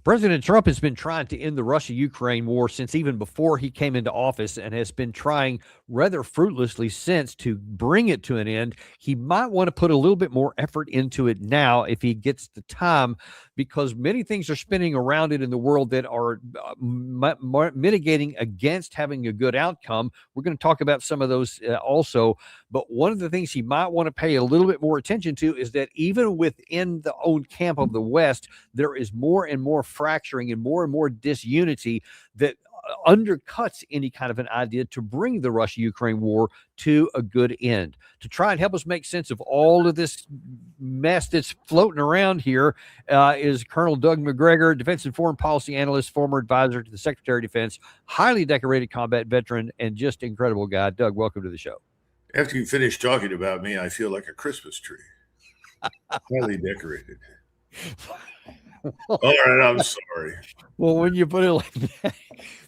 President Trump has been trying to end the Russia-Ukraine war since even before he came into office and has been trying rather fruitlessly since to bring it to an end. He might want to put a little bit more effort into it now if he gets the time, because many things are spinning around it in the world that are mitigating against having a good outcome. We're going to talk about some of those also. But one of the things he might want to pay a little bit more attention to is that even within the own camp of the West, there is more and more fracturing and more disunity that undercuts any kind of an idea to bring the Russia-Ukraine war to a good end. To try and help us make sense of all of this mess that's floating around here is Colonel Doug Macgregor, defense and foreign policy analyst, former advisor to the Secretary of Defense, highly decorated combat veteran, and just incredible guy. Doug, welcome to the show. After you finish talking about me, I feel like a Christmas tree. Highly decorated. All right, I'm sorry. Well, when you put it like that,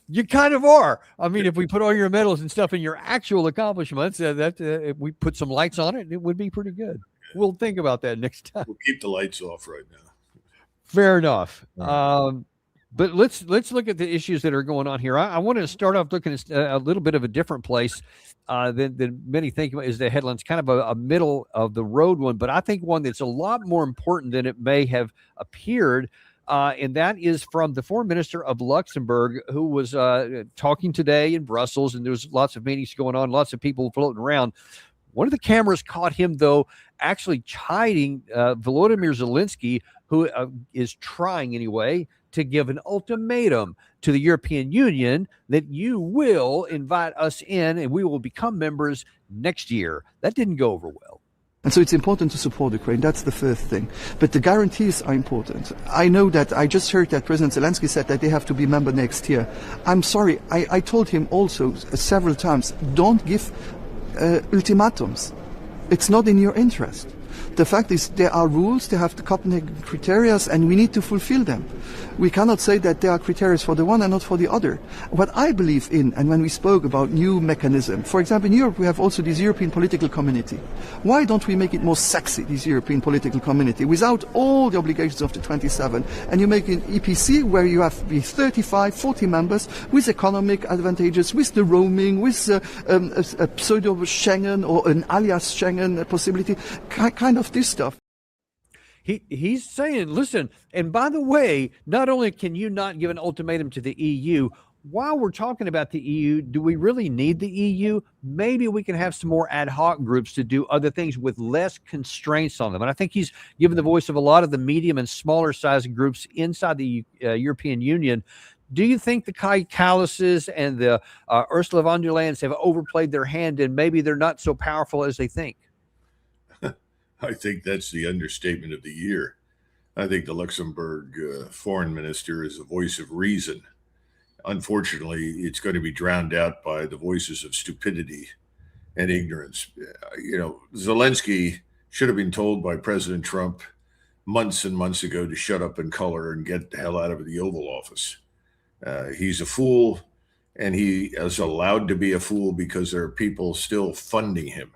you kind of are. I mean, if we put all your medals and stuff in your actual accomplishments, if we put some lights on it, it would be pretty good. We'll think about that next time. We'll keep the lights off right now. Fair enough. But let's look at the issues that are going on here. I want to start off looking at a little bit of a different place than many think is the headlines, kind of a middle of the road one, but I think one that's a lot more important than it may have appeared. And that is from the foreign minister of Luxembourg, who was talking today in Brussels, and there was lots of meetings going on, lots of people floating around. One of the cameras caught him, though, actually chiding Volodymyr Zelensky, who is trying anyway to give an ultimatum to the European Union that you will invite us in and we will become members next year. That didn't go over well. And so it's important to support Ukraine. That's the first thing. But the guarantees are important. I know that I just heard that President Zelensky said that they have to be member next year. I'm sorry. I told him also several times, don't give ultimatums. It's not in your interest. The fact is there are rules, they have the Copenhagen criteria, and we need to fulfill them. We cannot say that there are criteria for the one and not for the other. What I believe in, and when we spoke about new mechanism, for example, in Europe we have also this European political community. Why don't we make it more sexy, this European political community, without all the obligations of the 27? And you make an EPC where you have 35, 40 members with economic advantages, with the roaming, with a pseudo Schengen or an alias Schengen possibility, kind of this stuff. He's saying, listen, and by the way, not only can you not give an ultimatum to the EU, while we're talking about the EU, do we really need the EU? Maybe we can have some more ad hoc groups to do other things with less constraints on them. And I think he's given the voice of a lot of the medium and smaller size groups inside the European Union. Do you think the Kai Kallases and the Ursula von der Leyens have overplayed their hand and maybe they're not so powerful as they think? I think that's the understatement of the year. I think the Luxembourg foreign minister is a voice of reason. Unfortunately, it's going to be drowned out by the voices of stupidity and ignorance. Zelensky should have been told by President Trump months and months ago to shut up and color and get the hell out of the Oval Office. He's a fool, and he is allowed to be a fool because there are people still funding him,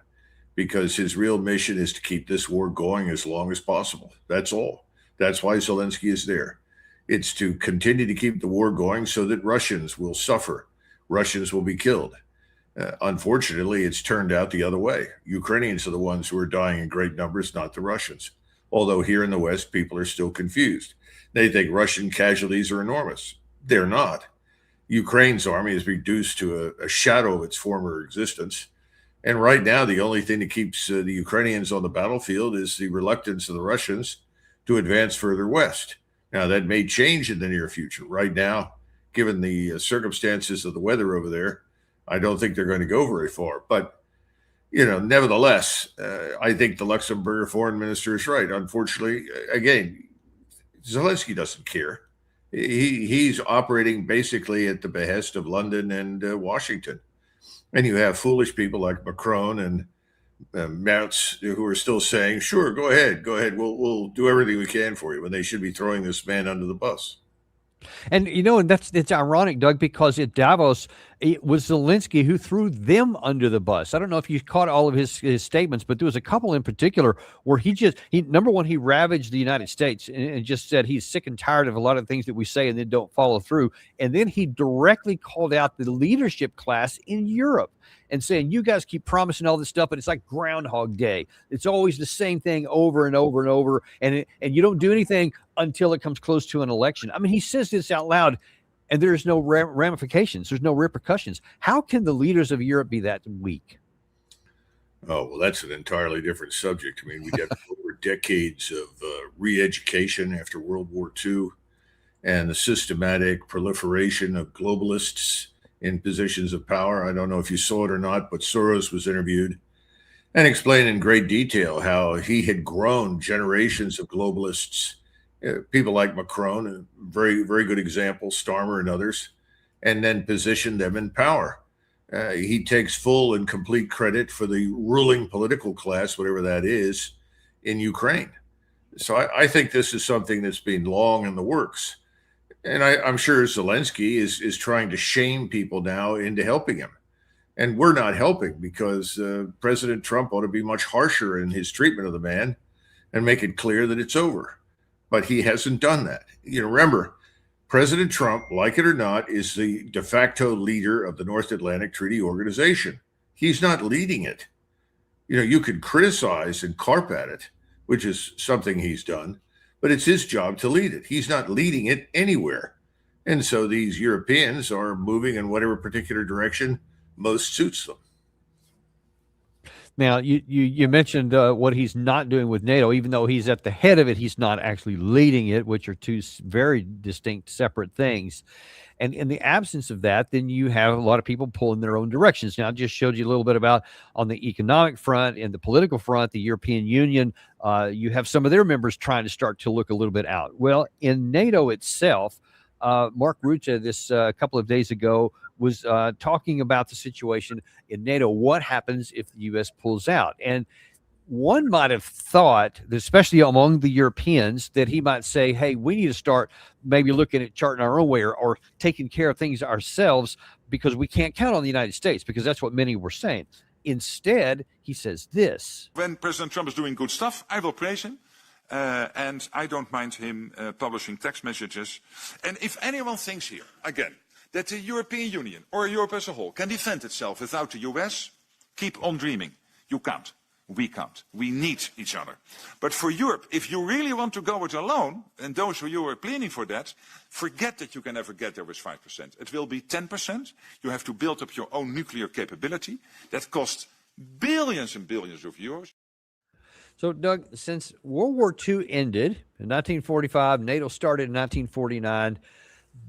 because his real mission is to keep this war going as long as possible. That's all. That's why Zelensky is there. It's to continue to keep the war going so that Russians will suffer. Russians will be killed. Unfortunately, it's turned out the other way. Ukrainians are the ones who are dying in great numbers, not the Russians. Although here in the West, people are still confused. They think Russian casualties are enormous. They're not. Ukraine's army is reduced to a shadow of its former existence. And right now, the only thing that keeps the Ukrainians on the battlefield is the reluctance of the Russians to advance further west. Now, that may change in the near future. Right now, given the circumstances of the weather over there, I don't think they're going to go very far. But, nevertheless, I think the Luxembourg foreign minister is right. Unfortunately, again, Zelensky doesn't care. He's operating basically at the behest of London and Washington. And you have foolish people like Macron and Merz who are still saying, sure, go ahead. We'll do everything we can for you, when they should be throwing this man under the bus. And, it's ironic, Doug, because at Davos, It was Zelensky who threw them under the bus. I don't know if you caught all of his statements, but there was a couple in particular where number one, he ravaged the United States and just said he's sick and tired of a lot of things that we say and then don't follow through. And then he directly called out the leadership class in Europe and saying, you guys keep promising all this stuff, but it's like Groundhog Day. It's always the same thing over and over and over. And you don't do anything until it comes close to an election. I mean, he says this out loud, and there's no ramifications. There's no repercussions. How can the leaders of Europe be that weak? Oh, well, that's an entirely different subject. I mean, we have over decades of re-education after World War II and the systematic proliferation of globalists in positions of power. I don't know if you saw it or not, but Soros was interviewed and explained in great detail how he had grown generations of globalists, people like Macron, a very, very good example, Starmer and others, and then positioned them in power. He takes full and complete credit for the ruling political class, whatever that is, in Ukraine. So I think this is something that's been long in the works. And I'm sure Zelensky is trying to shame people now into helping him. And we're not helping because President Trump ought to be much harsher in his treatment of the man and make it clear that it's over. But he hasn't done that. You know, remember, President Trump, like it or not, is the de facto leader of the North Atlantic Treaty Organization. He's not leading it. You know, you could criticize and carp at it, which is something he's done, but it's his job to lead it. He's not leading it anywhere. And so these Europeans are moving in whatever particular direction most suits them. Now, you mentioned what he's not doing with NATO, even though he's at the head of it, he's not actually leading it, which are two very distinct, separate things. And in the absence of that, then you have a lot of people pulling their own directions. Now, I just showed you a little bit about on the economic front and the political front, the European Union, you have some of their members trying to start to look a little bit out. Well, in NATO itself, Mark Rutte this couple of days ago was talking about the situation in NATO. What happens if the U.S. pulls out? And one might have thought, especially among the Europeans, that he might say, hey, we need to start maybe looking at charting our own way or taking care of things ourselves because we can't count on the United States, because that's what many were saying. Instead, he says this. When President Trump is doing good stuff, I will praise him. And I don't mind him publishing text messages. And if anyone thinks here, again, that the European Union or Europe as a whole can defend itself without the US, keep on dreaming. You can't. We can't. We need each other. But for Europe, if you really want to go it alone, and those of you who are pleading for that, forget that you can ever get there with 5%. It will be 10%. You have to build up your own nuclear capability. That costs billions and billions of euros. So, Doug, since World War II ended in 1945, NATO started in 1949,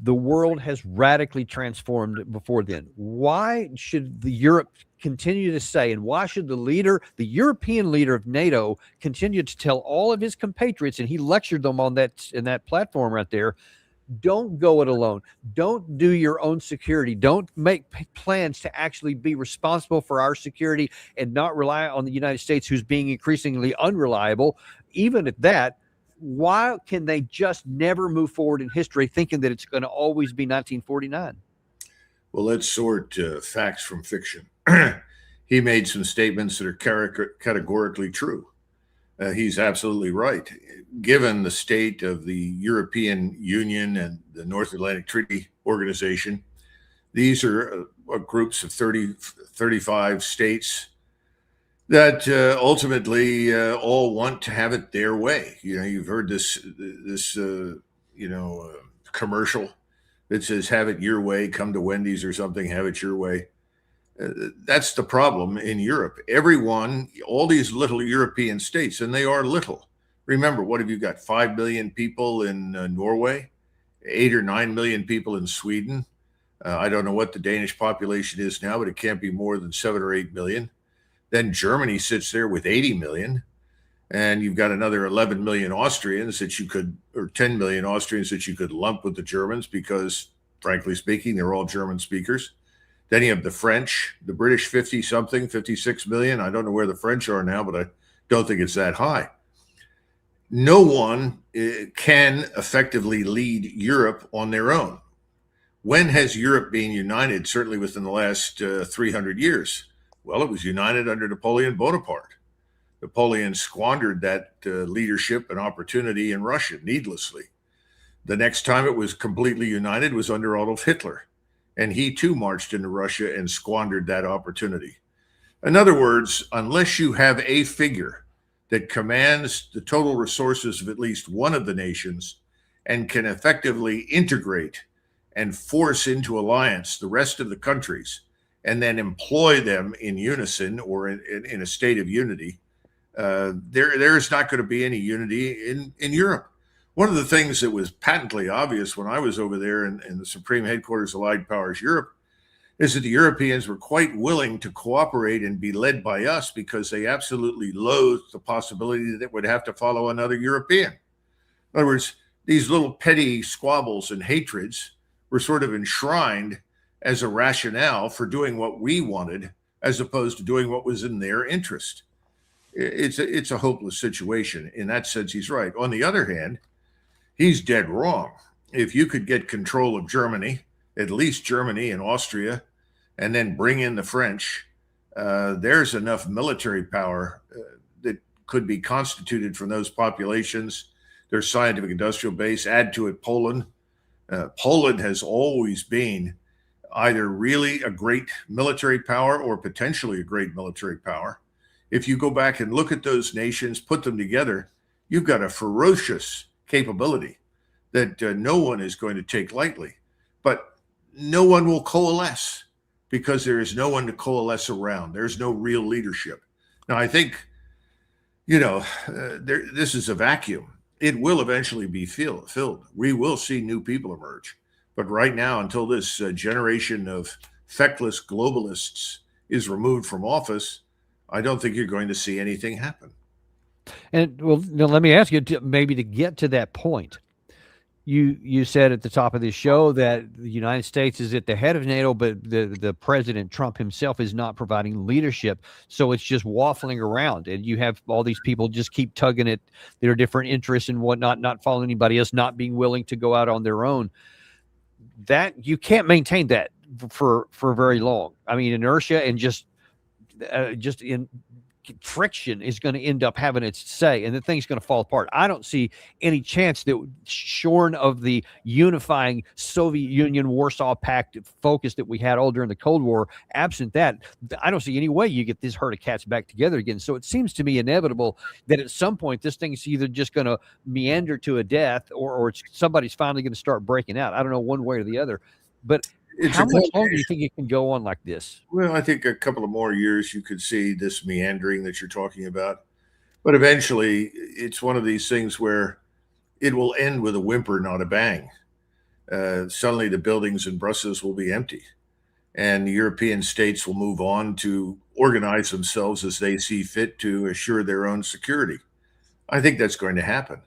the world has radically transformed before then. Why should the Europe continue to say, and why should the European leader of NATO, continue to tell all of his compatriots, and he lectured them on that in that platform right there, don't go it alone. Don't do your own security. Don't make plans to actually be responsible for our security and not rely on the United States, who's being increasingly unreliable. Even at that, why can they just never move forward in history thinking that it's going to always be 1949? Well, let's sort facts from fiction. He made some statements that are categorically true. He's absolutely right. Given the state of the European Union and the North Atlantic Treaty Organization, these are groups of 35 states that ultimately all want to have it their way. You know, you've heard this commercial that says, have it your way, come to Wendy's or something, have it your way. That's the problem in Europe. Everyone, all these little European states, and they are little. Remember, what have you got? 5 million people in Norway, 8 or 9 million people in Sweden. I don't know what the Danish population is now, but it can't be more than 7 or 8 million. Then Germany sits there with 80 million. And you've got another 11 million Austrians that you could, or 10 million Austrians that you could lump with the Germans because, frankly speaking, they're all German speakers. Then you have the French, the British 50-something, 56 million. I don't know where the French are now, but I don't think it's that high. No one can effectively lead Europe on their own. When has Europe been united, certainly within the last 300 years? Well, it was united under Napoleon Bonaparte. Napoleon squandered that leadership and opportunity in Russia needlessly. The next time it was completely united was under Adolf Hitler, and he too marched into Russia and squandered that opportunity. In other words, unless you have a figure that commands the total resources of at least one of the nations and can effectively integrate and force into alliance the rest of the countries and then employ them in unison or in a state of unity, there's not going to be any unity in Europe. One of the things that was patently obvious when I was over there in the Supreme Headquarters of Allied Powers Europe is that the Europeans were quite willing to cooperate and be led by us because they absolutely loathed the possibility that it would have to follow another European. In other words, these little petty squabbles and hatreds were sort of enshrined as a rationale for doing what we wanted as opposed to doing what was in their interest. It's a hopeless situation. In that sense, he's right. On the other hand, he's dead wrong. If you could get control of Germany, at least Germany and Austria, and then bring in the French, there's enough military power that could be constituted from those populations, their scientific industrial base. Add to it Poland. Poland has always been either really a great military power or potentially a great military power. If you go back and look at those nations, put them together, you've got a ferocious capability that no one is going to take lightly. But no one will coalesce because there is no one to coalesce around. There's no real leadership. Now, I think, this is a vacuum. It will eventually be filled. We will see new people emerge. But right now, until this generation of feckless globalists is removed from office, I don't think you're going to see anything happen. And well, now let me ask you maybe to get to that point. You said at the top of this show that the United States is at the head of NATO, but the President Trump himself is not providing leadership. So it's just waffling around, and you have all these people just keep tugging at their different interests and whatnot, not following anybody else, not being willing to go out on their own. That you can't maintain that for very long. I mean, inertia and just in friction is going to end up having its say, and the thing's going to fall apart. I don't see any chance that, shorn of the unifying Soviet Union Warsaw Pact focus that we had all during the Cold War, absent that, I don't see any way you get this herd of cats back together again. So it seems to me inevitable that at some point this thing's either just going to meander to a death or somebody's finally going to start breaking out. I don't know, one way or the other. But how much longer do you think it can go on like this? Well, I think a couple of more years you could see this meandering that you're talking about. But eventually, it's one of these things where it will end with a whimper, not a bang. Suddenly, the buildings in Brussels will be empty, and the European states will move on to organize themselves as they see fit to assure their own security. I think that's going to happen.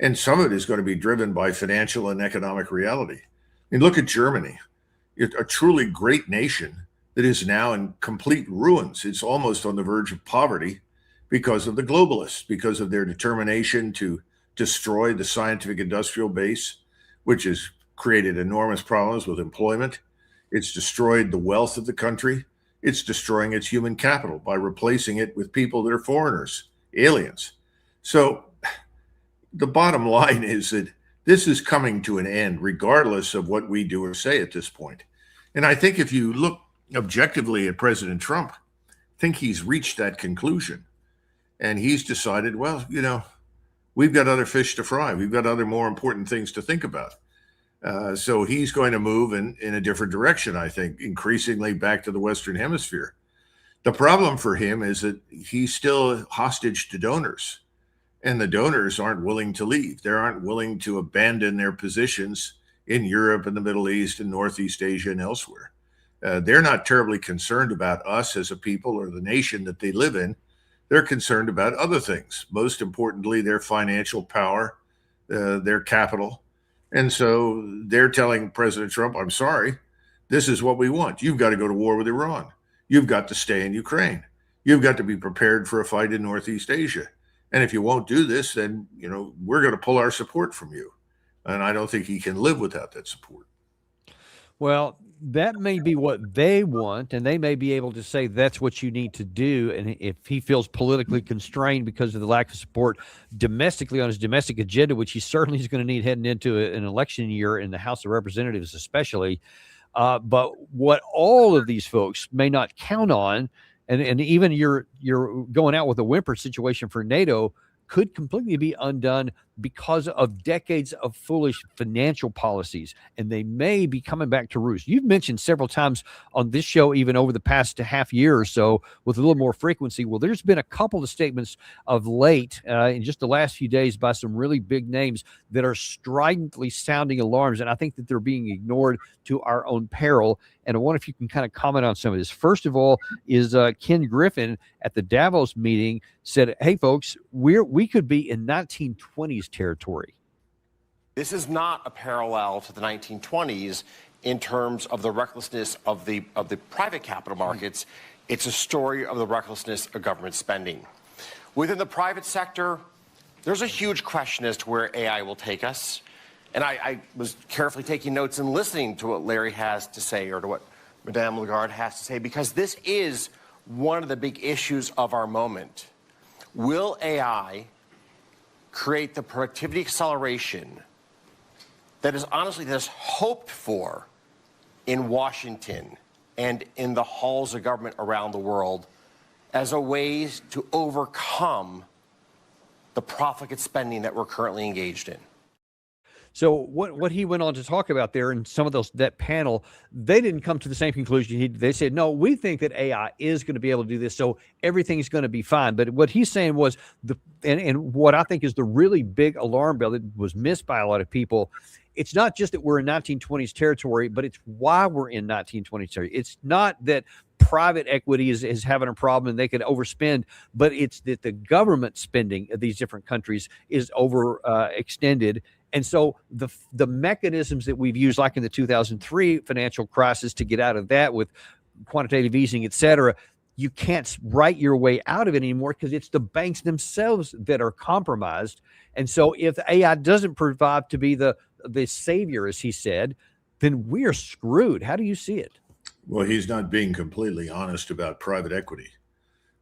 And some of it is going to be driven by financial and economic reality. I mean, look at Germany. A truly great nation that is now in complete ruins. It's almost on the verge of poverty because of the globalists, because of their determination to destroy the scientific industrial base, which has created enormous problems with employment. It's destroyed the wealth of the country. It's destroying its human capital by replacing it with people that are foreigners, aliens. So the bottom line is that this is coming to an end, regardless of what we do or say at this point. And I think if you look objectively at President Trump, I think he's reached that conclusion. And he's decided, well, we've got other fish to fry. We've got other more important things to think about. So he's going to move in a different direction, I think, increasingly back to the Western Hemisphere. The problem for him is that he's still hostage to donors. And the donors aren't willing to leave. They aren't willing to abandon their positions in Europe and the Middle East and Northeast Asia and elsewhere. They're not terribly concerned about us as a people or the nation that they live in. They're concerned about other things, most importantly, their financial power, their capital. And so they're telling President Trump, I'm sorry, this is what we want. You've got to go to war with Iran. You've got to stay in Ukraine. You've got to be prepared for a fight in Northeast Asia. And if you won't do this, then, we're going to pull our support from you. And I don't think he can live without that support. Well, that may be what they want, and they may be able to say that's what you need to do. And if he feels politically constrained because of the lack of support domestically on his domestic agenda, which he certainly is going to need heading into an election year in the House of Representatives, especially. But what all of these folks may not count on, and even you're going out with a whimper situation for NATO, could completely be undone because of decades of foolish financial policies, and they may be coming back to roost. You've mentioned several times on this show, even over the past half year or so, with a little more frequency. Well, there's been a couple of statements of late, in just the last few days, by some really big names that are stridently sounding alarms, and I think that they're being ignored to our own peril. And I wonder if you can kind of comment on some of this. First of all, is Ken Griffin at the Davos meeting said, "Hey, folks, we could be in 1920s territory." This is not a parallel to the 1920s in terms of the recklessness of the private capital markets. It's a story of the recklessness of government spending. Within the private sector, there's a huge question as to where AI will take us. And I was carefully taking notes and listening to what Larry has to say, or to what Madame Lagarde has to say, because this is one of the big issues of our moment. Will AI create the productivity acceleration that is honestly that's hoped for in Washington and in the halls of government around the world as a way to overcome the profligate spending that we're currently engaged in? So what he went on to talk about there, and some of that panel, they didn't come to the same conclusion. They said, no, we think that AI is going to be able to do this, so everything's going to be fine. But what he's saying was, and what I think is the really big alarm bell that was missed by a lot of people, it's not just that we're in 1920s territory, but it's why we're in 1920s territory. It's not that private equity is having a problem and they can overspend, but it's that the government spending of these different countries is overextended. And so the mechanisms that we've used, like in the 2003 financial crisis, to get out of that with quantitative easing, et cetera, you can't write your way out of it anymore because it's the banks themselves that are compromised. And so if AI doesn't provide to be the savior, as he said, then we are screwed. How do you see it? Well, he's not being completely honest about private equity.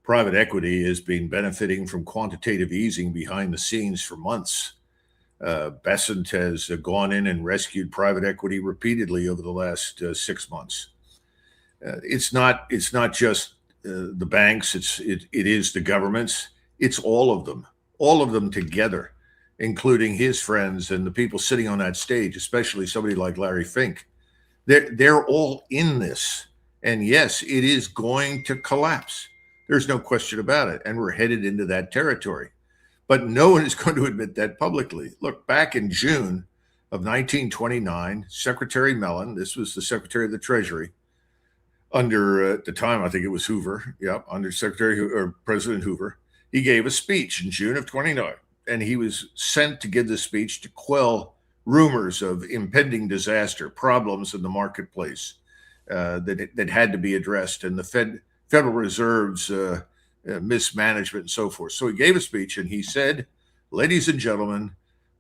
Private equity has been benefiting from quantitative easing behind the scenes for months. Besant has gone in and rescued private equity repeatedly over the last 6 months. It's not just the banks. It is the governments. It's all of them together, including his friends and the people sitting on that stage, especially somebody like Larry Fink. They're all in this, and yes, it is going to collapse. There's no question about it, and we're headed into that territory. But no one is going to admit that publicly. Look, back in June of 1929, Secretary Mellon, this was the Secretary of the Treasury, under, at the time, I think it was Hoover, under President Hoover, he gave a speech in June of 29, and he was sent to give this speech to quell rumors of impending disaster, problems in the marketplace that had to be addressed, and the Federal Reserve's mismanagement and so forth. So he gave a speech and he said, "Ladies and gentlemen,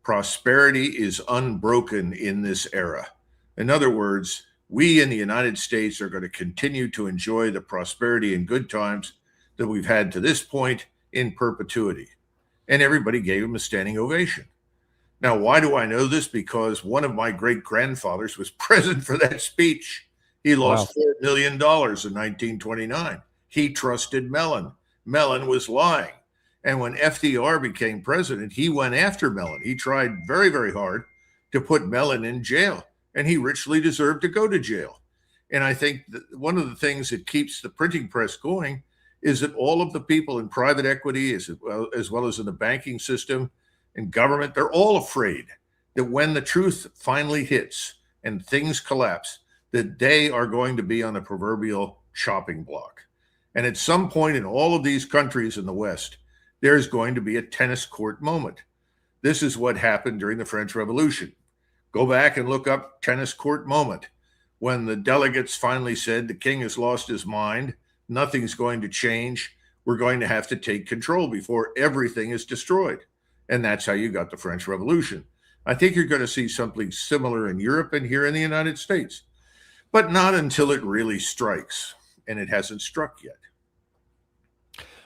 prosperity is unbroken in this era." In other words, we in the United States are going to continue to enjoy the prosperity and good times that we've had to this point in perpetuity. And everybody gave him a standing ovation. Now, why do I know this? Because one of my great-grandfathers was present for that speech. He lost $4 million in 1929. He trusted Mellon. Mellon was lying. And when FDR became president, he went after Mellon. He tried very, very hard to put Mellon in jail, and he richly deserved to go to jail. And I think that one of the things that keeps the printing press going is that all of the people in private equity, as well as in the banking system and government, they're all afraid that when the truth finally hits and things collapse, that they are going to be on the proverbial chopping block. And at some point in all of these countries in the West, there's going to be a tennis court moment. This is what happened during the French Revolution. Go back and look up tennis court moment, when the delegates finally said the king has lost his mind, nothing's going to change, we're going to have to take control before everything is destroyed. And that's how you got the French Revolution. I think you're going to see something similar in Europe and here in the United States. but not until it really strikes, and it hasn't struck yet.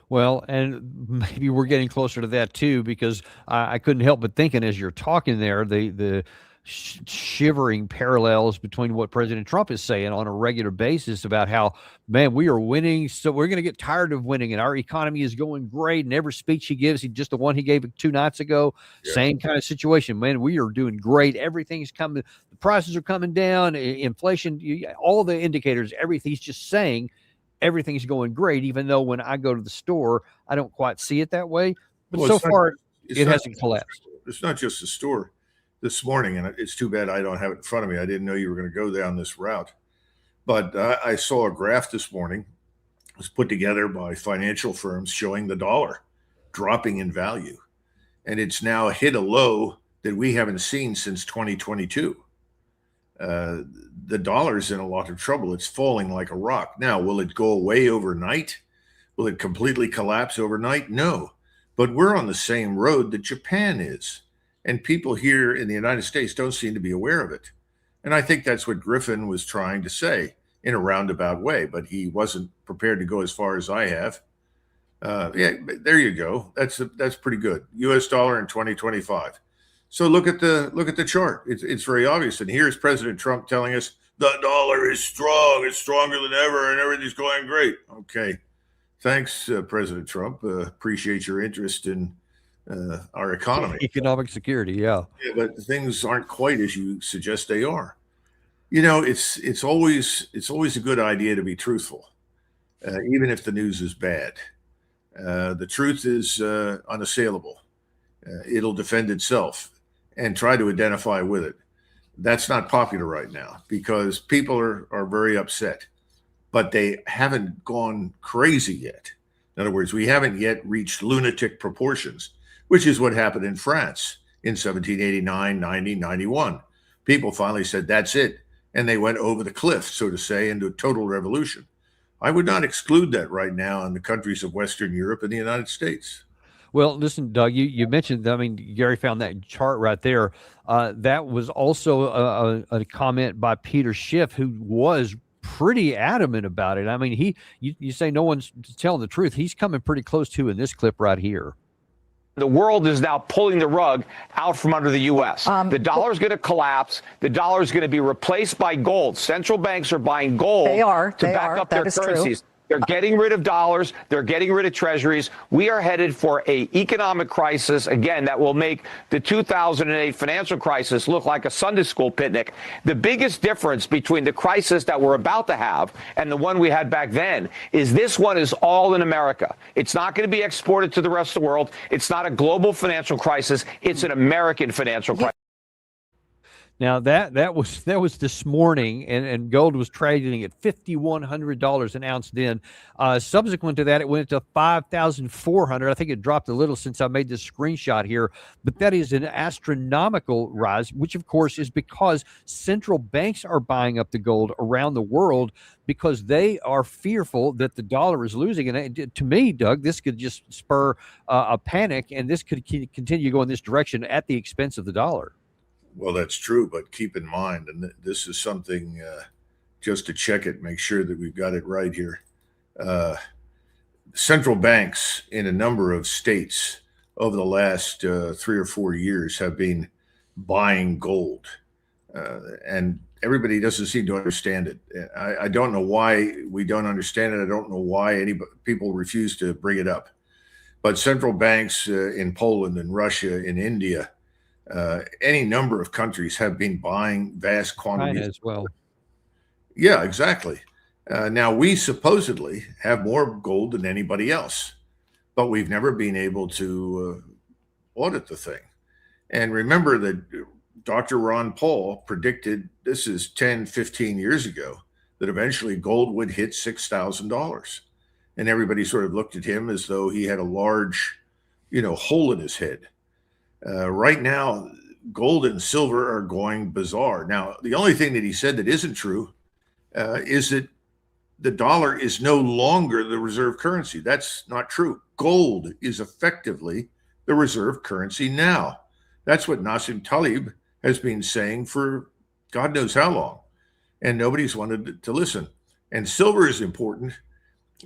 Well, and maybe we're getting closer to that too, because I couldn't help but thinking as you're talking there, the shivering parallels between what President Trump is saying on a regular basis about how, man, we are winning, so we're going to get tired of winning, and our economy is going great. And every speech he gives, just the one he gave 2 nights ago, same kind of situation. Man, we are doing great. Everything's coming. The prices are coming down. Inflation, all the indicators, everything. He's just saying everything's going great, even though when I go to the store, I don't quite see it that way. But Well, so far, it hasn't collapsed. It's not just the store. This morning, and it's too bad I don't have it in front of me. I didn't know you were going to go down this route. But I saw a graph this morning. It was put together by financial firms showing the dollar dropping in value. And it's now hit a low that we haven't seen since 2022. The dollar's in a lot of trouble. It's falling like a rock. Now, will it go away overnight? Will it completely collapse overnight? No. But we're on the same road that Japan is. And people here in the United States don't seem to be aware of it. And I think that's what Griffin was trying to say in a roundabout way, but he wasn't prepared to go as far as I have. Yeah, there you go. That's pretty good. U.S. dollar in 2025. So look at the chart. It's very obvious. And here's President Trump telling us the dollar is strong. It's stronger than ever, and everything's going great. Okay, thanks, President Trump. Appreciate your interest in our economy, economic security. Yeah, but things aren't quite as you suggest they are. You know, it's always a good idea to be truthful, even if the news is bad. The truth is unassailable. It'll defend itself, and try to identify with it. That's not popular right now because people are very upset, but they haven't gone crazy yet. In other words, we haven't yet reached lunatic proportions, which is what happened in France in 1789, 90, 91. People finally said, that's it. And they went over the cliff, so to say, into a total revolution. I would not exclude that right now in the countries of Western Europe and the United States. Well, listen, Doug, you mentioned, I mean, Gary found that chart right there. That was also a comment by Peter Schiff, who was pretty adamant about it. I mean, you say no one's telling the truth. He's coming pretty close to in this clip right here. The world is now pulling the rug out from under the U.S. The dollar is going to collapse. The dollar is going to be replaced by gold. Central banks are buying gold to back up their currencies. True. They're getting rid of dollars. They're getting rid of treasuries. We are headed for an economic crisis, again, that will make the 2008 financial crisis look like a Sunday school picnic. The biggest difference between the crisis that we're about to have and the one we had back then is this one is all in America. It's not going to be exported to the rest of the world. It's not a global financial crisis. It's an American financial crisis. Now that was this morning, and gold was trading at $5,100 an ounce. Then, subsequent to that, it went to $5,400. I think it dropped a little since I made this screenshot here, but that is an astronomical rise, which of course is because central banks are buying up the gold around the world because they are fearful that the dollar is losing. And to me, Doug, this could just spur a panic, and this could continue going this direction at the expense of the dollar. Well, that's true, but keep in mind, and this is something just to check it, make sure that we've got it right here. Central banks in a number of states over the last 3 or 4 years have been buying gold, and everybody doesn't seem to understand it. I don't know why we don't understand it. I don't know why people refuse to bring it up. But central banks in Poland and Russia, in India, any number of countries have been buying vast quantities China as well. Yeah, exactly. Now, we supposedly have more gold than anybody else, but we've never been able to audit the thing. And remember that Dr. Ron Paul predicted, this is 10, 15 years ago, that eventually gold would hit $6,000. And everybody sort of looked at him as though he had a large, hole in his head. Right now, gold and silver are going bizarre. Now, the only thing that he said that isn't true is that the dollar is no longer the reserve currency. That's not true. Gold is effectively the reserve currency now. That's what Nassim Taleb has been saying for God knows how long. and nobody's wanted to listen. And silver is important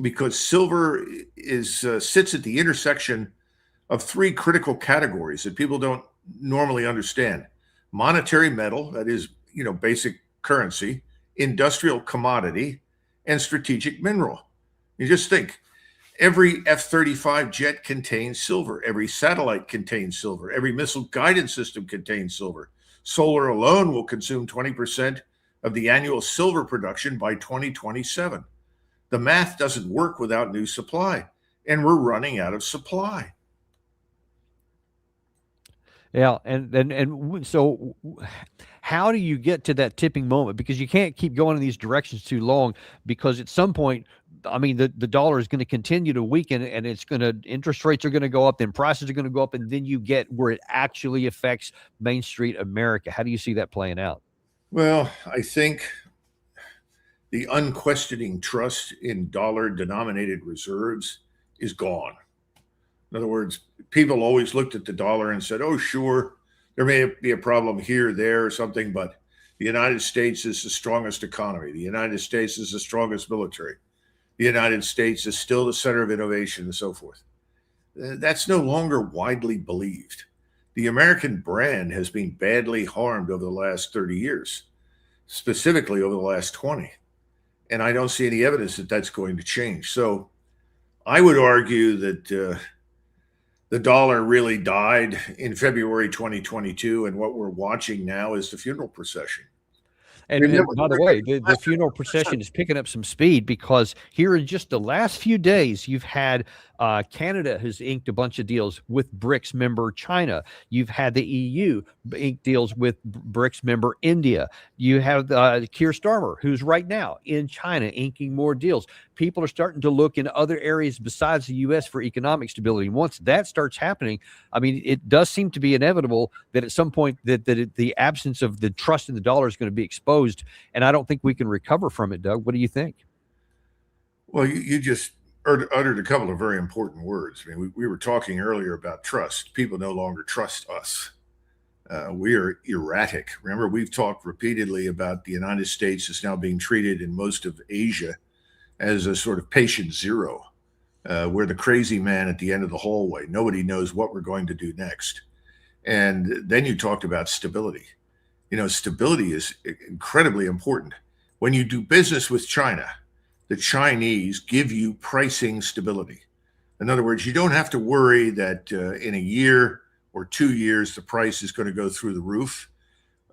because silver sits at the intersection of three critical categories that people don't normally understand: monetary metal, that is, basic currency; industrial commodity; and strategic mineral. You just think, every F-35 jet contains silver. Every satellite contains silver. Every missile guidance system contains silver. Solar alone will consume 20% of the annual silver production by 2027. The math doesn't work without new supply, and we're running out of supply. Yeah, and so how do you get to that tipping moment? Because you can't keep going in these directions too long, because at some point, I mean, the dollar is going to continue to weaken, and interest rates are going to go up, then prices are going to go up, and then you get where it actually affects Main Street America. How do you see that playing out? Well, I think the unquestioning trust in dollar-denominated reserves is gone. In other words, people always looked at the dollar and said, oh, sure, there may be a problem here, there, or something, but the United States is the strongest economy. The United States is the strongest military. The United States is still the center of innovation, and so forth. That's no longer widely believed. The American brand has been badly harmed over the last 30 years, specifically over the last 20. And I don't see any evidence that that's going to change. So I would argue that the dollar really died in February 2022, and what we're watching now is the funeral procession. And by the way, the funeral procession is picking up some speed, because here in just the last few days, you've had Canada has inked a bunch of deals with BRICS member China. You've had the EU ink deals with BRICS member India. You have Keir Starmer, who's right now in China inking more deals. People are starting to look in other areas besides the U.S. for economic stability. And once that starts happening, I mean, it does seem to be inevitable that at some point that the absence of the trust in the dollar is going to be exposed. And I don't think we can recover from it, Doug. What do you think? Well, you just uttered a couple of very important words. I mean, we were talking earlier about trust. People no longer trust us. We are erratic. Remember, we've talked repeatedly about the United States is now being treated in most of Asia as a sort of patient zero. We're the crazy man at the end of the hallway. Nobody knows what we're going to do next. And then you talked about stability. Stability is incredibly important. When you do business with China, the Chinese give you pricing stability. In other words, you don't have to worry that in a year or 2 years, the price is going to go through the roof.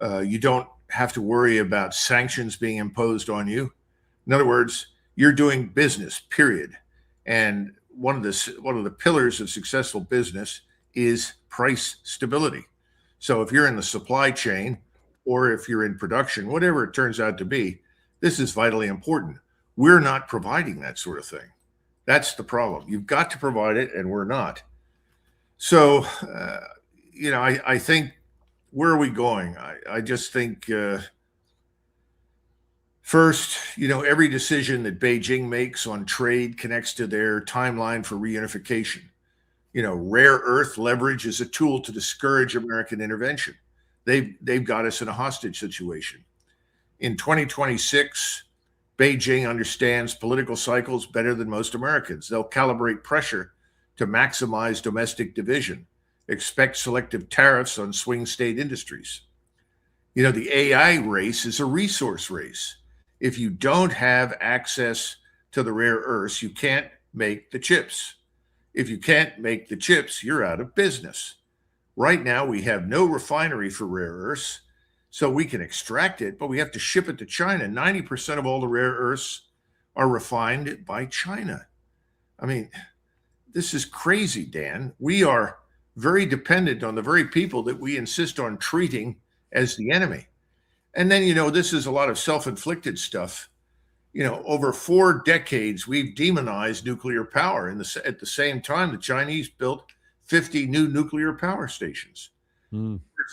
You don't have to worry about sanctions being imposed on you. In other words, you're doing business, period. And one of the pillars of successful business is price stability. So if you're in the supply chain, or if you're in production, whatever it turns out to be, this is vitally important. We're not providing that sort of thing. That's the problem. You've got to provide it, and we're not. So, I think, where are we going? I just think, first, every decision that Beijing makes on trade connects to their timeline for reunification. Rare earth leverage is a tool to discourage American intervention. They've got us in a hostage situation. In 2026, Beijing understands political cycles better than most Americans. They'll calibrate pressure to maximize domestic division. Expect selective tariffs on swing state industries. The AI race is a resource race. If you don't have access to the rare earths, you can't make the chips. If you can't make the chips, you're out of business. Right now, we have no refinery for rare earths, so we can extract it, but we have to ship it to China. 90% of all the rare earths are refined by China. I mean, this is crazy, Dan. We are very dependent on the very people that we insist on treating as the enemy. And then, this is a lot of self-inflicted stuff. Over 4 decades, we've demonized nuclear power. At the same time, the Chinese built 50 new nuclear power stations.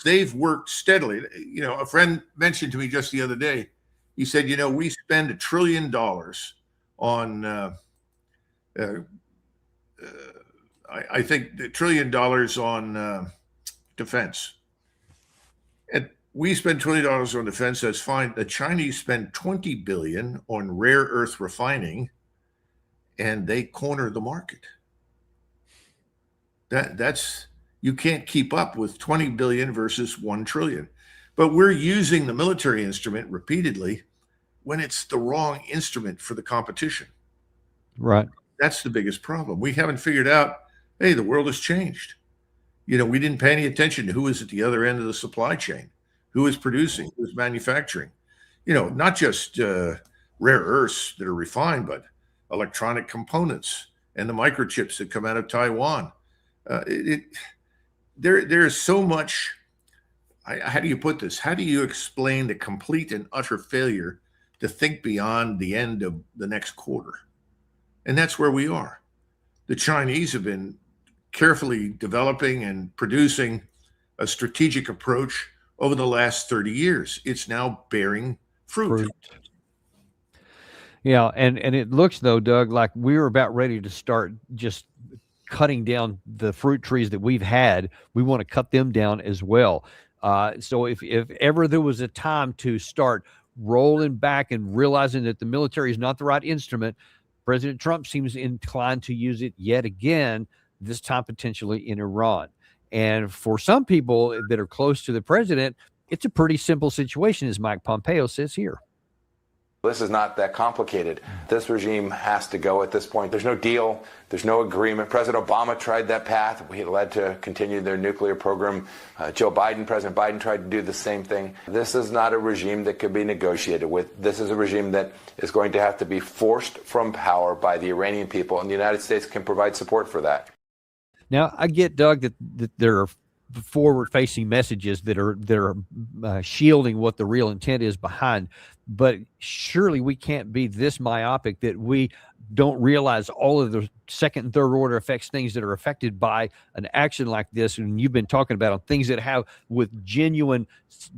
They've worked steadily. A friend mentioned to me just the other day, he said, we spend $1 trillion on, I think $1 trillion on defense. we spend $20 on defense, that's fine. The Chinese spend $20 billion on rare earth refining, and they corner the market. That's you can't keep up with 20 billion versus 1 trillion. But we're using the military instrument repeatedly when it's the wrong instrument for the competition. Right. That's the biggest problem. We haven't figured out, hey, the world has changed. You know, we didn't pay any attention to who is at the other end of the supply chain, who is producing, who is manufacturing. You know, not just rare earths that are refined, but electronic components and the microchips that come out of Taiwan. There's so much. How do you put this? How do you explain the complete and utter failure to think beyond the end of the next quarter? And that's where we are. The Chinese have been carefully developing and producing a strategic approach over the last 30 years. It's now bearing fruit. Yeah, and it looks, though, Doug, like we're about ready to start just cutting down the fruit trees that we've had. We want to cut them down as well. So if ever there was a time to start rolling back and realizing that the military is not the right instrument, President Trump seems inclined to use it yet again, this time potentially in Iran. And for some people that are close to the president, it's a pretty simple situation, as Mike Pompeo says here. This is not that complicated. This regime has to go at this point. There's no deal. There's no agreement. President Obama tried that path. He led to continue their nuclear program. President Biden tried to do the same thing. This is not a regime that could be negotiated with. This is a regime that is going to have to be forced from power by the Iranian people, and the United States can provide support for that. Now, I get, Doug, that there are forward-facing messages that are shielding what the real intent is behind. But surely we can't be this myopic that we don't realize all of the second and third order effects, things that are affected by an action like this. And you've been talking about on things that have with genuine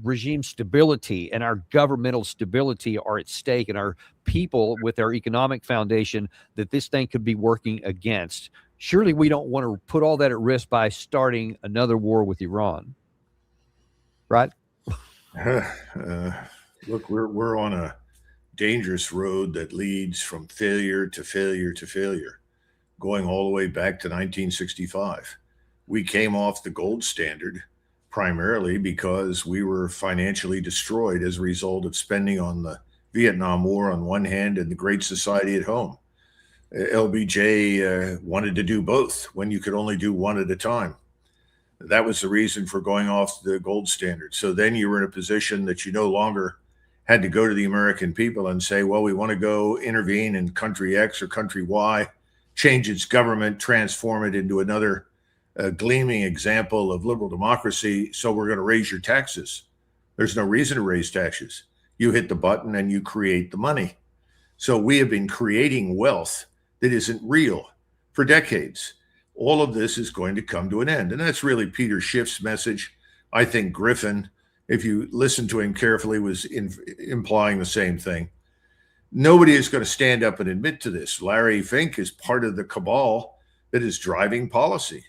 regime stability and our governmental stability are at stake, and our people with our economic foundation that this thing could be working against. Surely we don't want to put all that at risk by starting another war with Iran, right? Look, we're on a dangerous road that leads from failure to failure to failure, going all the way back to 1965. We came off the gold standard primarily because we were financially destroyed as a result of spending on the Vietnam War on one hand and the Great Society at home. LBJ wanted to do both when you could only do one at a time. That was the reason for going off the gold standard. So then you were in a position that you no longer had to go to the American people and say, well, we want to go intervene in country X or country Y, change its government, transform it into another gleaming example of liberal democracy. So we're going to raise your taxes. There's no reason to raise taxes. You hit the button and you create the money. So we have been creating wealth that isn't real for decades. All of this is going to come to an end. And that's really Peter Schiff's message. I think Griffin, if you listen to him carefully, was implying the same thing. Nobody is going to stand up and admit to this. Larry Fink is part of the cabal that is driving policy.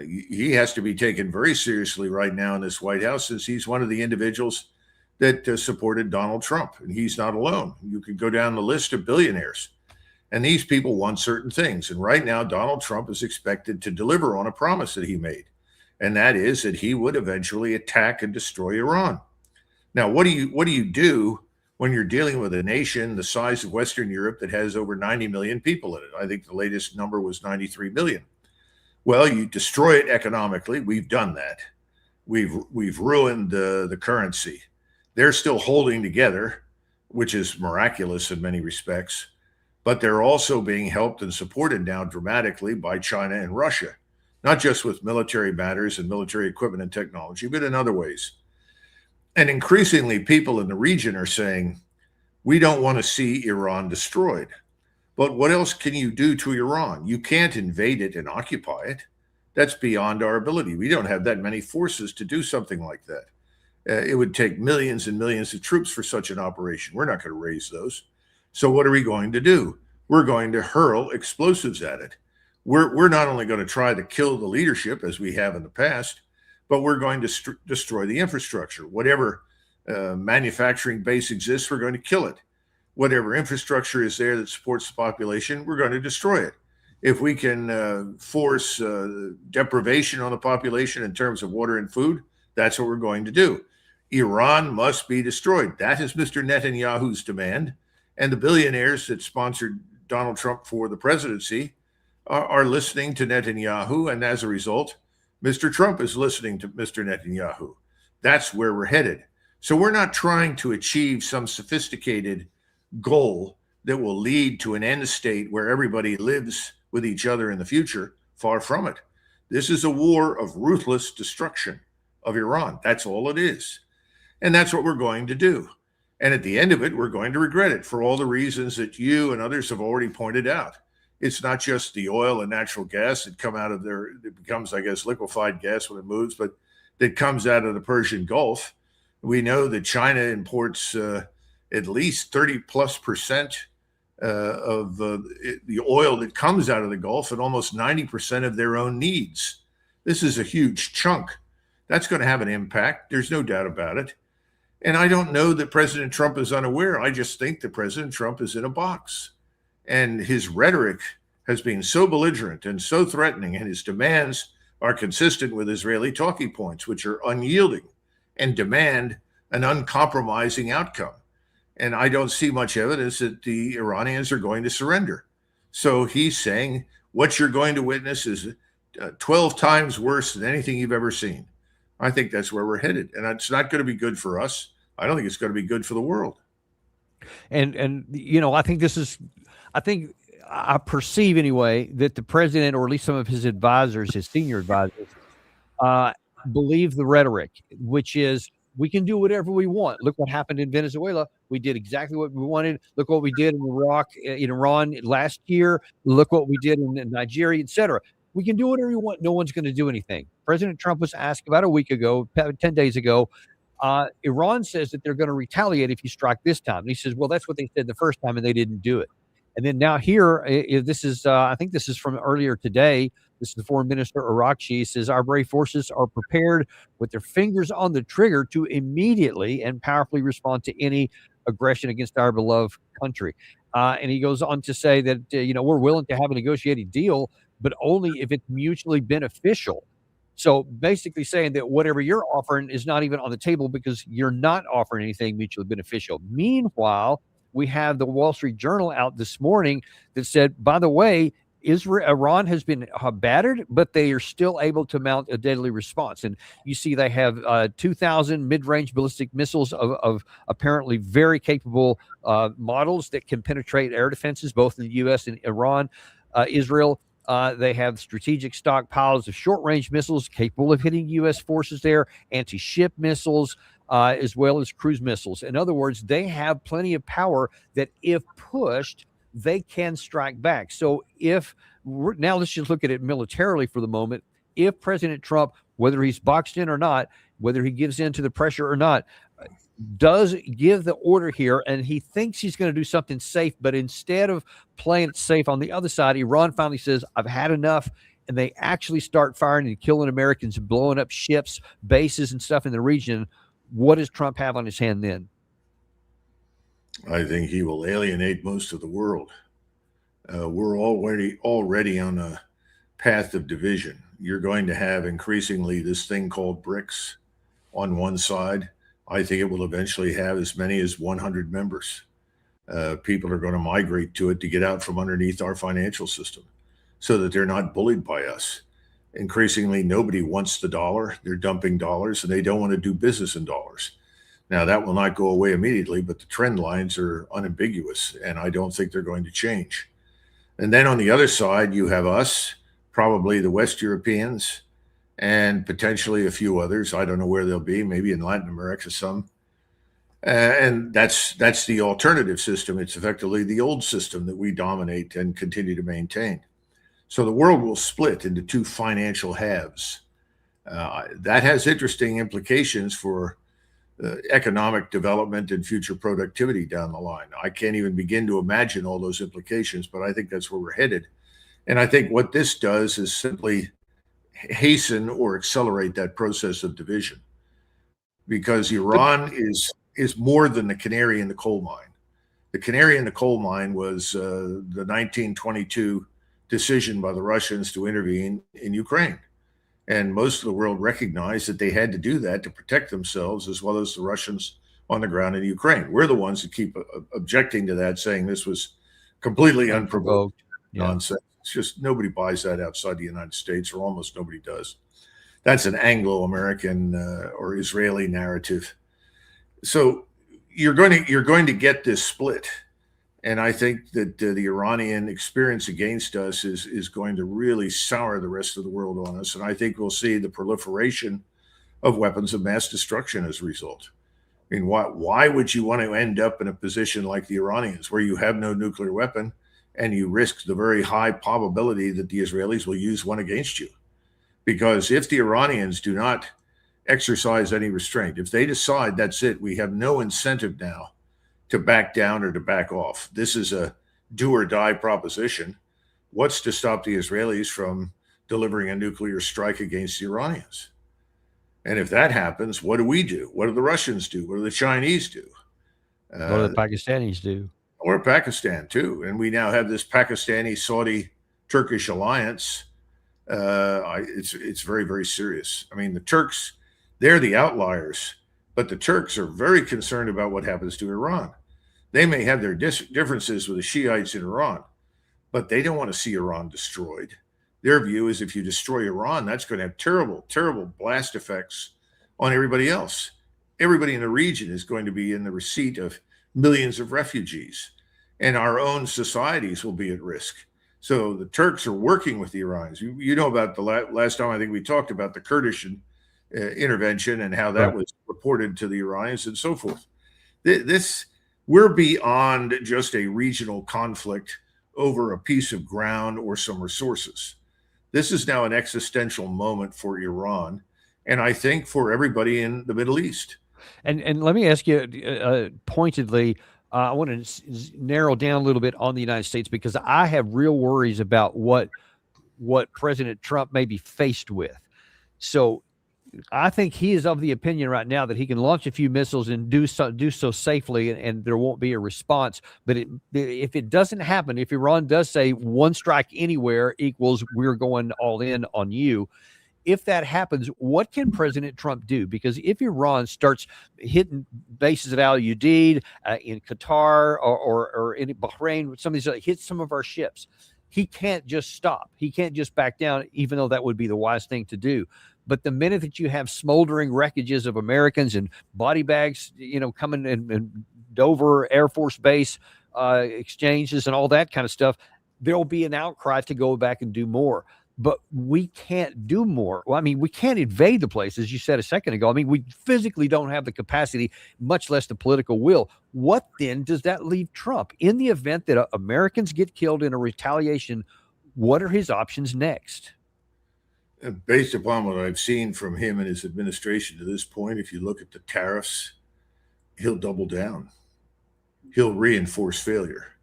He has to be taken very seriously right now in this White House, since he's one of the individuals that supported Donald Trump. And he's not alone. You could go down the list of billionaires. And these people want certain things. And right now, Donald Trump is expected to deliver on a promise that he made. And that is that he would eventually attack and destroy Iran. Now, what do you do when you're dealing with a nation the size of Western Europe that has over 90 million people in it? I think the latest number was 93 million. Well, you destroy it economically. We've done that. We've ruined the currency. They're still holding together, which is miraculous in many respects. But they're also being helped and supported now dramatically by China and Russia, not just with military matters and military equipment and technology, but in other ways. And increasingly, people in the region are saying, we don't want to see Iran destroyed. But what else can you do to Iran? You can't invade it and occupy it. That's beyond our ability. We don't have that many forces to do something like that. It would take millions and millions of troops for such an operation. We're not going to raise those. So what are we going to do? We're going to hurl explosives at it. We're not only going to try to kill the leadership as we have in the past, but we're going to destroy the infrastructure. Whatever manufacturing base exists, we're going to kill it. Whatever infrastructure is there that supports the population, we're going to destroy it. If we can force deprivation on the population in terms of water and food, that's what we're going to do. Iran must be destroyed. That is Mr. Netanyahu's demand. And the billionaires that sponsored Donald Trump for the presidency are listening to Netanyahu. And as a result, Mr. Trump is listening to Mr. Netanyahu. That's where we're headed. So we're not trying to achieve some sophisticated goal that will lead to an end state where everybody lives with each other in the future. Far from it. This is a war of ruthless destruction of Iran. That's all it is. And that's what we're going to do. And at the end of it, we're going to regret it for all the reasons that you and others have already pointed out. It's not just the oil and natural gas that come out of there. It becomes, I guess, liquefied gas when it moves, but that comes out of the Persian Gulf. We know that China imports at least 30+% of the oil that comes out of the Gulf and almost 90% of their own needs. This is a huge chunk. That's going to have an impact. There's no doubt about it. And I don't know that President Trump is unaware. I just think that President Trump is in a box. And his rhetoric has been so belligerent and so threatening, and his demands are consistent with Israeli talking points, which are unyielding and demand an uncompromising outcome. And I don't see much evidence that the Iranians are going to surrender. So he's saying what you're going to witness is 12 times worse than anything you've ever seen. I think that's where we're headed. And it's not going to be good for us. I don't think it's going to be good for the world. And you know, I think I perceive anyway that the president, or at least some of his advisors, his senior advisors, believe the rhetoric, which is, we can do whatever we want. Look what happened in Venezuela. We did exactly what we wanted. Look what we did in Iraq, in Iran last year. Look what we did in Nigeria, etc. We can do whatever we want. No one's going to do anything. President Trump was asked about a week ago, 10 days ago, Iran says that they're going to retaliate if you strike this time. And he says, well, that's what they said the first time, and they didn't do it. And then now here, this is, I think this is from earlier today. This is the foreign minister, Arakchi, says, our brave forces are prepared with their fingers on the trigger to immediately and powerfully respond to any aggression against our beloved country. And he goes on to say that, we're willing to have a negotiated deal, but only if it's mutually beneficial. So basically saying that whatever you're offering is not even on the table because you're not offering anything mutually beneficial. Meanwhile, we have the Wall Street Journal out this morning that said, by the way, Iran has been battered, but they are still able to mount a deadly response. And you see they have 2,000 mid-range ballistic missiles of apparently very capable models that can penetrate air defenses, both in the U.S. and Iran, Israel. They have strategic stockpiles of short-range missiles capable of hitting U.S. forces there, anti-ship missiles, as well as cruise missiles. In other words, they have plenty of power that, if pushed, they can strike back. So now let's just look at it militarily for the moment. If President Trump, whether he's boxed in or not, whether he gives in to the pressure or not, does give the order here, and he thinks he's going to do something safe, but instead of playing it safe on the other side, Iran finally says, I've had enough, and they actually start firing and killing Americans and blowing up ships, bases, and stuff in the region. What does Trump have on his hand then? I think he will alienate most of the world. We're already on a path of division. You're going to have increasingly this thing called BRICS on one side. I think it will eventually have as many as 100 members. People are going to migrate to it to get out from underneath our financial system so that they're not bullied by us. Increasingly, nobody wants the dollar. They're dumping dollars, and they don't want to do business in dollars. Now, that will not go away immediately, but the trend lines are unambiguous, and I don't think they're going to change. And then on the other side, you have us, probably the West Europeans, and potentially a few others. I don't know where they'll be, maybe in Latin America, some. And that's the alternative system. It's effectively the old system that we dominate and continue to maintain. So the world will split into two financial halves. That has interesting implications for economic development and future productivity down the line. I can't even begin to imagine all those implications, but I think that's where we're headed. And I think what this does is simply hasten or accelerate that process of division, because Iran is more than the canary in the coal mine. The canary in the coal mine was the 1922 decision by the Russians to intervene in Ukraine. And most of the world recognized that they had to do that to protect themselves as well as the Russians on the ground in Ukraine. We're the ones that keep objecting to that, saying this was completely unprovoked nonsense. It's just nobody buys that outside the United States, or almost nobody does. That's an Anglo-American or Israeli narrative. So you're going to get this split. And I think that the Iranian experience against us is going to really sour the rest of the world on us. And I think we'll see the proliferation of weapons of mass destruction as a result. I mean, why would you want to end up in a position like the Iranians, where you have no nuclear weapon and you risk the very high probability that the Israelis will use one against you? Because if the Iranians do not exercise any restraint, if they decide that's it, we have no incentive now to back down or to back off. This is a do or die proposition. What's to stop the Israelis from delivering a nuclear strike against the Iranians? And if that happens, what do we do? What do the Russians do? What do the Chinese do? What do the Pakistanis do? Or Pakistan too. And we now have this Pakistani-Saudi-Turkish alliance. It's very, very serious. I mean, the Turks, they're the outliers, but the Turks are very concerned about what happens to Iran. They may have their differences with the Shiites in Iran, but they don't want to see Iran destroyed. Their view is if you destroy Iran, that's going to have terrible, terrible blast effects on everybody else. Everybody in the region is going to be in the receipt of millions of refugees, and our own societies will be at risk. So the Turks are working with the Iranians. You know about the last time I think we talked about the Kurdish intervention and how that was reported to the Iranians and so forth. We're beyond just a regional conflict over a piece of ground or some resources. This is now an existential moment for Iran, and I think for everybody in the Middle East. And let me ask you pointedly, I want to narrow down a little bit on the United States, because I have real worries about what President Trump may be faced with. So I think he is of the opinion right now that he can launch a few missiles and do so safely, and there won't be a response. But if it doesn't happen, if Iran does say one strike anywhere equals we're going all in on you, if that happens, what can President Trump do? Because if Iran starts hitting bases at Al Udeid, in Qatar, or in Bahrain, some of these hits some of our ships, he can't just stop. He can't just back down, even though that would be the wise thing to do. But the minute that you have smoldering wreckages of Americans and body bags, coming in Dover Air Force Base exchanges and all that kind of stuff, there'll be an outcry to go back and do more. But we can't do more. Well, I mean, we can't invade the place, as you said a second ago. I mean, we physically don't have the capacity, much less the political will. What then does that leave Trump? In the event that Americans get killed in a retaliation, what are his options next? Based upon what I've seen from him and his administration to this point, if you look at the tariffs, he'll double down. He'll reinforce failure.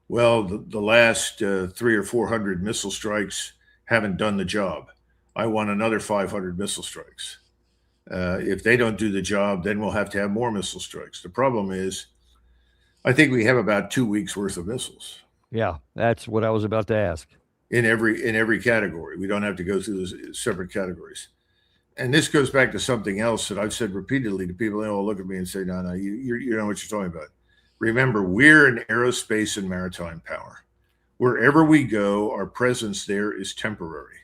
Well, the last 300 or 400 missile strikes haven't done the job. I want another 500 missile strikes. If they don't do the job, then we'll have to have more missile strikes. The problem is, I think we have about 2 weeks worth of missiles. Yeah, that's what I was about to ask. In every category. We don't have to go through those separate categories. And this goes back to something else that I've said repeatedly to people. They all look at me and say, no, you know what you're talking about. Remember, we're an aerospace and maritime power. Wherever we go, our presence there is temporary.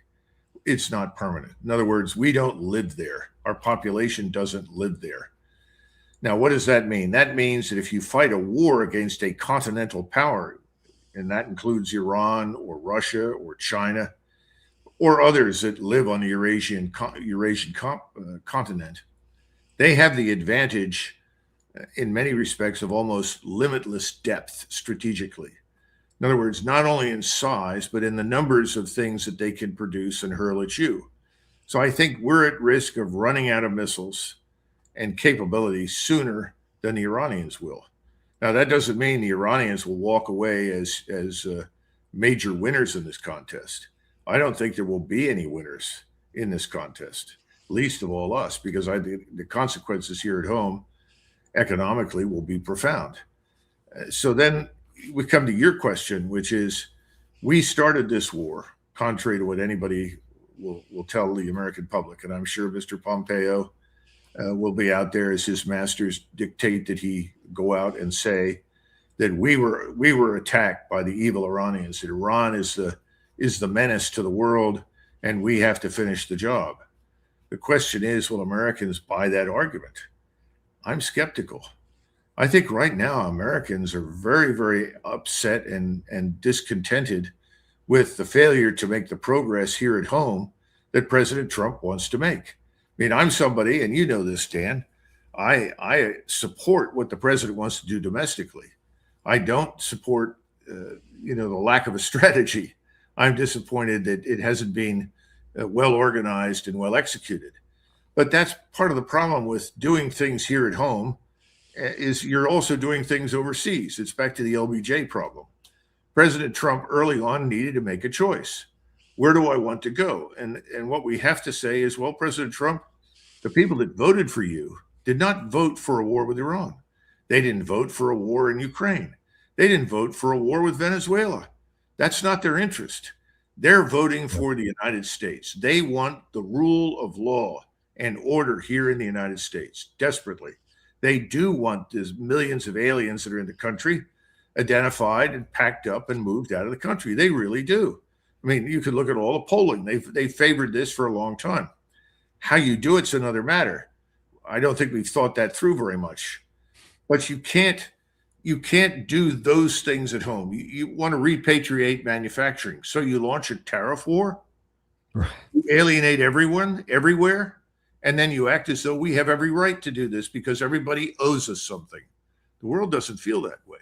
It's not permanent. In other words, we don't live there. Our population doesn't live there. Now, what does that mean? That means that if you fight a war against a continental power, and that includes Iran or Russia or China or others that live on the Eurasian continent, they have the advantage in many respects of almost limitless depth strategically. In other words, not only in size, but in the numbers of things that they can produce and hurl at you. So I think we're at risk of running out of missiles and capability sooner than the Iranians will. Now, that doesn't mean the Iranians will walk away as major winners in this contest. I don't think there will be any winners in this contest, least of all us, because I think the consequences here at home economically will be profound. So then we come to your question, which is, we started this war, contrary to what anybody will tell the American public. And I'm sure Mr. Pompeo will be out there as his masters dictate that he go out and say that we were attacked by the evil Iranians, that Iran is the menace to the world, and we have to finish the job. The question is, will Americans buy that argument? I'm skeptical. I think right now Americans are very, very upset and discontented with the failure to make the progress here at home that President Trump wants to make. I mean, I'm somebody, and you know this, Dan, I support what the president wants to do domestically. I don't support, the lack of a strategy. I'm disappointed that it hasn't been well organized and well executed. But that's part of the problem with doing things here at home, is you're also doing things overseas. It's back to the LBJ problem. President Trump early on needed to make a choice. Where do I want to go? And what we have to say is, well, President Trump, the people that voted for you did not vote for a war with Iran. They didn't vote for a war in Ukraine. They didn't vote for a war with Venezuela. That's not their interest. They're voting for the United States. They want the rule of law and order here in the United States desperately. They do want these millions of aliens that are in the country identified and packed up and moved out of the country. They really do. I mean, you could look at all the polling. They favored this for a long time. How you do it's another matter. I don't think we've thought that through very much. But you can't do those things at home. You want to repatriate manufacturing, so you launch a tariff war, right. You alienate everyone, everywhere, and then you act as though we have every right to do this because everybody owes us something. The world doesn't feel that way.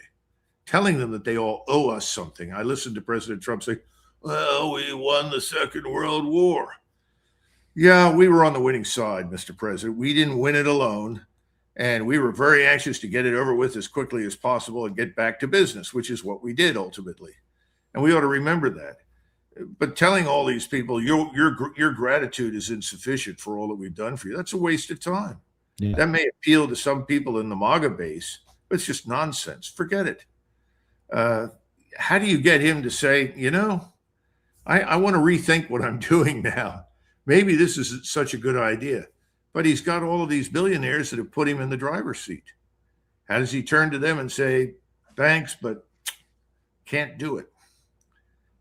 Telling them that they all owe us something. I listened to President Trump say, well, we won the Second World War. Yeah, we were on the winning side, Mr. President. We didn't win it alone. And we were very anxious to get it over with as quickly as possible and get back to business, which is what we did ultimately. And we ought to remember that. But telling all these people your gratitude is insufficient for all that we've done for you, that's a waste of time. Yeah. That may appeal to some people in the MAGA base, but it's just nonsense. Forget it. How do you get him to say, I want to rethink what I'm doing now? Maybe this isn't such a good idea. But he's got all of these billionaires that have put him in the driver's seat. How does he turn to them and say, thanks, but can't do it?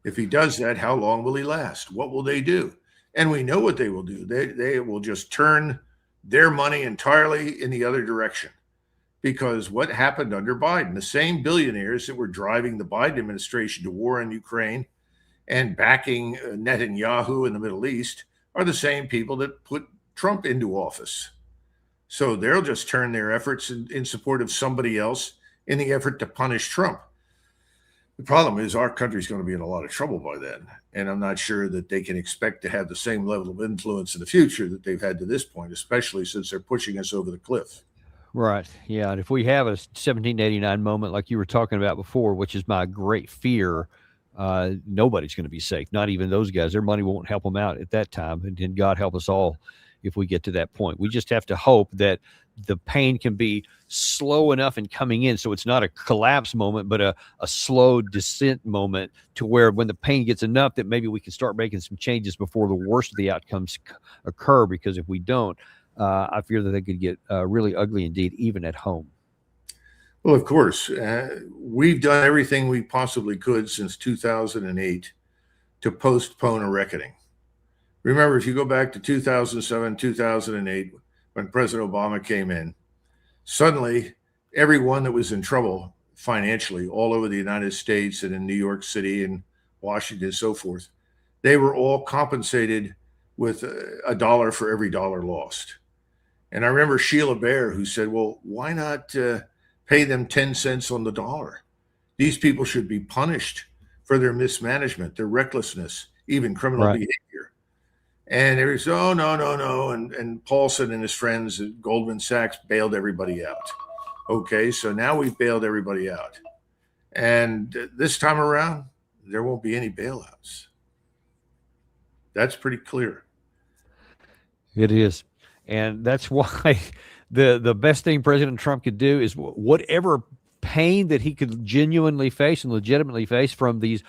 If he does that, how long will he last? What will they do? And we know what they will do. They will just turn their money entirely in the other direction. Because what happened under Biden, the same billionaires that were driving the Biden administration to war in Ukraine and backing Netanyahu in the Middle East are the same people that put Trump into office. So they'll just turn their efforts in support of somebody else in the effort to punish Trump. The problem is our country's going to be in a lot of trouble by then. And I'm not sure that they can expect to have the same level of influence in the future that they've had to this point, especially since they're pushing us over the cliff. Right. Yeah. And if we have a 1789 moment like you were talking about before, which is my great fear, nobody's going to be safe. Not even those guys. Their money won't help them out at that time. And God help us all if we get to that point. We just have to hope that the pain can be slow enough in coming in so it's not a collapse moment, but a slow descent moment to where when the pain gets enough that maybe we can start making some changes before the worst of the outcomes occur. Because if we don't, I fear that they could get really ugly indeed, even at home. Well, of course, we've done everything we possibly could since 2008 to postpone a reckoning. Remember, if you go back to 2007, 2008, when President Obama came in, suddenly everyone that was in trouble financially all over the United States and in New York City and Washington and so forth, they were all compensated with $1 for every dollar lost. And I remember Sheila Bair, who said, well, why not pay them 10 cents on the dollar? These people should be punished for their mismanagement, their recklessness, even criminal behavior. And everybody said, oh, no. And Paulson and his friends at Goldman Sachs bailed everybody out. Okay, so now we've bailed everybody out. And this time around, there won't be any bailouts. That's pretty clear. It is. And that's why the best thing President Trump could do is whatever pain that he could genuinely face and legitimately face from these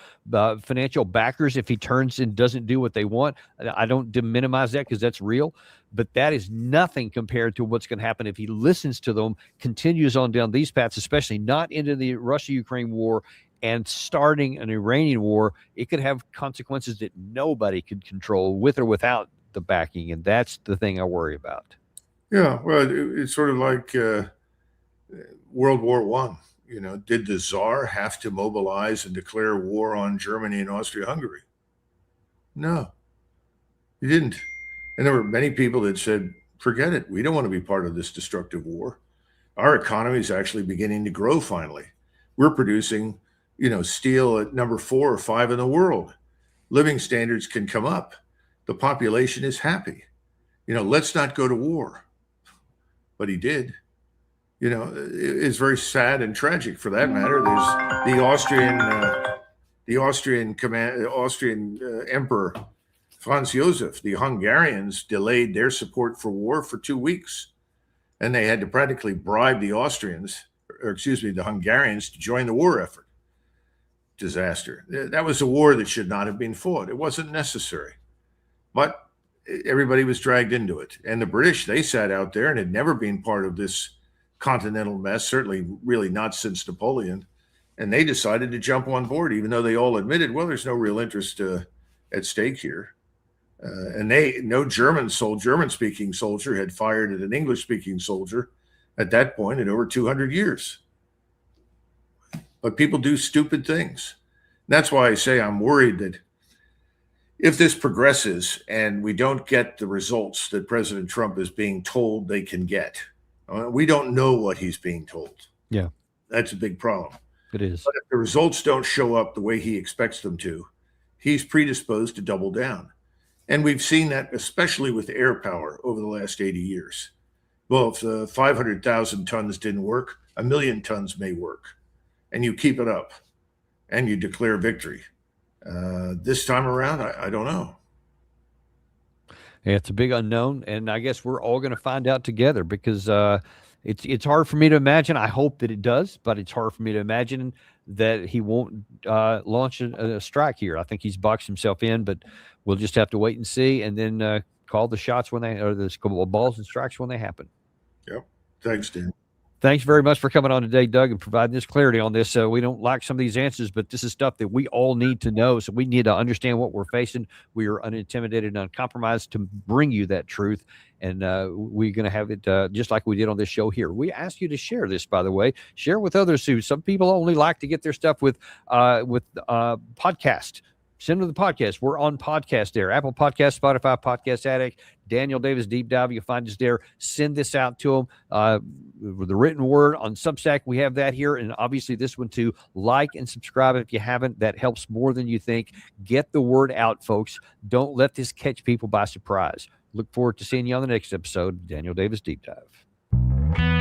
financial backers if he turns and doesn't do what they want. I don't minimize that because that's real, but that is nothing compared to what's going to happen if he listens to them, continues on down these paths, especially not into the Russia-Ukraine war and starting an Iranian war. It could have consequences that nobody could control with or without the backing, and that's the thing I worry about. Yeah, well, it's sort of like World War One. You know, did the Tsar have to mobilize and declare war on Germany and Austria-Hungary? No, he didn't. And there were many people that said, forget it. We don't want to be part of this destructive war. Our economy is actually beginning to grow finally. We're producing, steel at number 4 or 5 in the world. Living standards can come up. The population is happy. Let's not go to war. But he did. It's very sad and tragic for that matter. There's the Austrian Emperor Franz Joseph. The Hungarians delayed their support for war for 2 weeks, and they had to practically bribe the Hungarians to join the war effort. Disaster. That was a war that should not have been fought. It wasn't necessary, but everybody was dragged into it. And the British, they sat out there and had never been part of this continental mess, certainly really not since Napoleon. And they decided to jump on board, even though they all admitted, well, there's no real interest at stake here. And no German-speaking soldier had fired at an English-speaking soldier at that point in over 200 years. But people do stupid things. And that's why I say I'm worried that if this progresses and we don't get the results that President Trump is being told they can get, we don't know what he's being told. Yeah. That's a big problem. It is. But if the results don't show up the way he expects them to, he's predisposed to double down. And we've seen that especially with air power over the last 80 years. Well, if the 500,000 tons didn't work, 1 million tons may work. And you keep it up and you declare victory. This time around, I don't know. Yeah, it's a big unknown, and I guess we're all going to find out together because it's hard for me to imagine. I hope that it does, but it's hard for me to imagine that he won't launch a strike here. I think he's boxed himself in, but we'll just have to wait and see, and then call the shots when the balls and strikes when they happen. Yep. Thanks, Dan. Thanks very much for coming on today, Doug, and providing this clarity on this. We don't like some of these answers, but this is stuff that we all need to know. So we need to understand what we're facing. We are unintimidated and uncompromised to bring you that truth. And we're going to have it just like we did on this show here. We ask you to share this, by the way. Share with others who some people only like to get their stuff with podcast. Send them the podcast. We're on podcast there. Apple Podcast, Spotify, Podcast Addict, Daniel Davis Deep Dive. You'll find us there. Send this out to them. With the written word on Substack, we have that here. And obviously this one too. Like and subscribe if you haven't. That helps more than you think. Get the word out, folks. Don't let this catch people by surprise. Look forward to seeing you on the next episode. Daniel Davis Deep Dive.